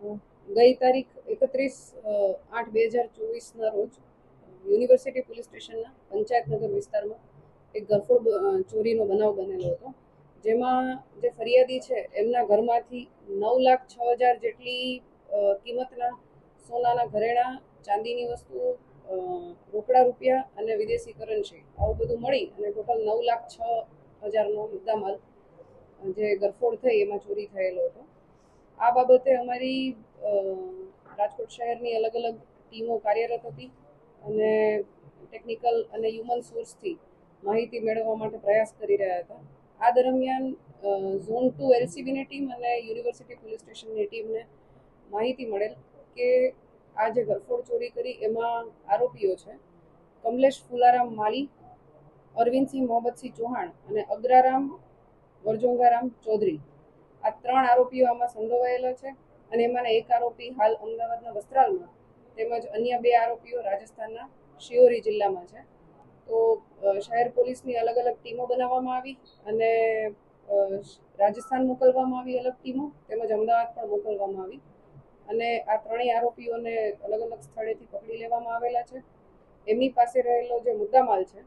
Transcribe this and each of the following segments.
ગઈ તારીખ 31/8/2024ના રોજ યુનિવર્સિટી પોલીસ સ્ટેશનના પંચાયતનગર વિસ્તારમાં એક ગરફોડ ચોરીનો બનાવ બનેલો હતો, જેમાં જે ફરિયાદી છે એમના ઘરમાંથી 9,06,000 જેટલી કિંમતના સોનાના ઘરેણા, ચાંદીની વસ્તુઓ, રોકડા રૂપિયા અને વિદેશી કરન્સી આવું બધું મળી અને ટોટલ 9,06,000નો મુદ્દામાલ જે ગરફોડ થઈ એમાં ચોરી થયેલો હતો. આ બાબતે અમારી રાજકોટ શહેરની અલગ અલગ ટીમો કાર્યરત હતી અને ટેકનિકલ અને હ્યુમન સોર્સથી માહિતી મેળવવા માટે પ્રયાસ કરી રહ્યા હતા. આ દરમિયાન ઝોન 2 એલસીબીની ટીમ અને યુનિવર્સિટી પોલીસ સ્ટેશનની ટીમને માહિતી મળેલ કે આ જે ગરફોડ ચોરી કરી એમાં આરોપીઓ છે કમલેશ ફુલારામ માલી, અરવિંદસિંહ મોહમ્મદસિંહ ચૌહાણ અને અગ્રારામ વરજોંગારામ ચૌધરી. આ 3 આરોપીઓ આમાં સંડોવાયેલા છે અને એમાંના એક આરોપી હાલ અમદાવાદના વસ્ત્રાલમાં તેમજ અન્ય 2 આરોપીઓ રાજસ્થાનના શિયોરી જિલ્લામાં છે. તો શહેર પોલીસની અલગ અલગ ટીમો બનાવવામાં આવી અને રાજસ્થાન મોકલવામાં આવી અલગ ટીમો, તેમજ અમદાવાદ પણ મોકલવામાં આવી અને આ 3 આરોપીઓને અલગ અલગ સ્થળેથી પકડી લેવામાં આવેલા છે. એમની પાસે રહેલો જે મુદ્દામાલ છે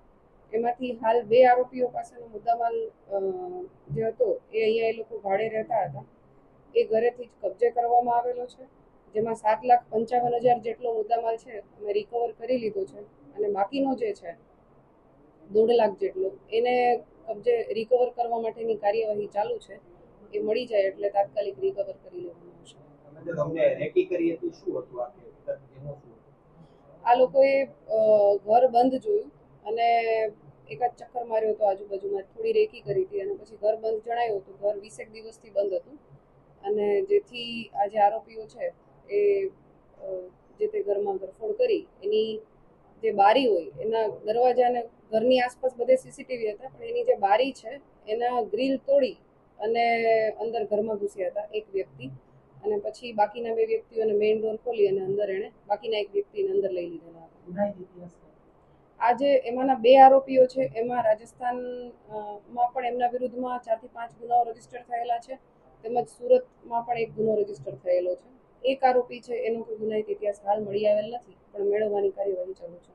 એમાંથી હાલ 2 આરોપીઓ પાસેનો મુદ્દામાલ જે હતો એ અહીંયા એ લોકો ભાડે રહેતા હતા એ ઘરેથી જ કબજે કરવામાં આવેલો છે, જેમાં 7,55,000 જેટલો મુદ્દામાલ છે અમે રિકવર કરી લીધો છે અને બાકીનો જે છે 1.5 લાખ જેટલો એને કબજે રિકવર કરવા માટેની કાર્યવાહી ચાલુ છે. એ મળી જાય એટલે તાત્કાલિક રિકવર કરી લેવામાં આવશે. આ લોકોએ ઘર બંધ જોયું અને એકાદ ચક્કર માર્યો હતો આજુબાજુમાં, થોડી રેકી કરી હતી અને પછી ઘર બંધ જણાયું તો ઘર 20 દિવસથી બંધ હતું અને જેથી આ જે આરોપીઓ છે એ જે તે ઘરમાં ગરફોડ કરી એની જે બારી હોય એના દરવાજાને ઘરની આસપાસ બધે સીસીટીવી હતા પણ એની જે બારી છે એના ગ્રીલ તોડી અને અંદર ઘરમાં ઘૂસ્યા હતા એક વ્યક્તિ અને પછી બાકીના 2 વ્યક્તિઓને મેઇન ડોર ખોલી અને અંદર એણે બાકીના એક વ્યક્તિને અંદર લઈ લીધેલા હતા. આજે એમાંના 2 આરોપીઓ છે એમાં રાજસ્થાનમાં પણ એમના વિરુદ્ધમાં 4 થી 5 ગુનાઓ રજીસ્ટર થયેલા છે, તેમજ સુરતમાં પણ એક ગુનો રજીસ્ટર થયેલો છે. એક આરોપી છે એનો કોઈ ગુનાહિત ઇતિહાસ હાલ મળી આવેલ નથી પણ મેળવવાની કાર્યવાહી ચાલુ છે.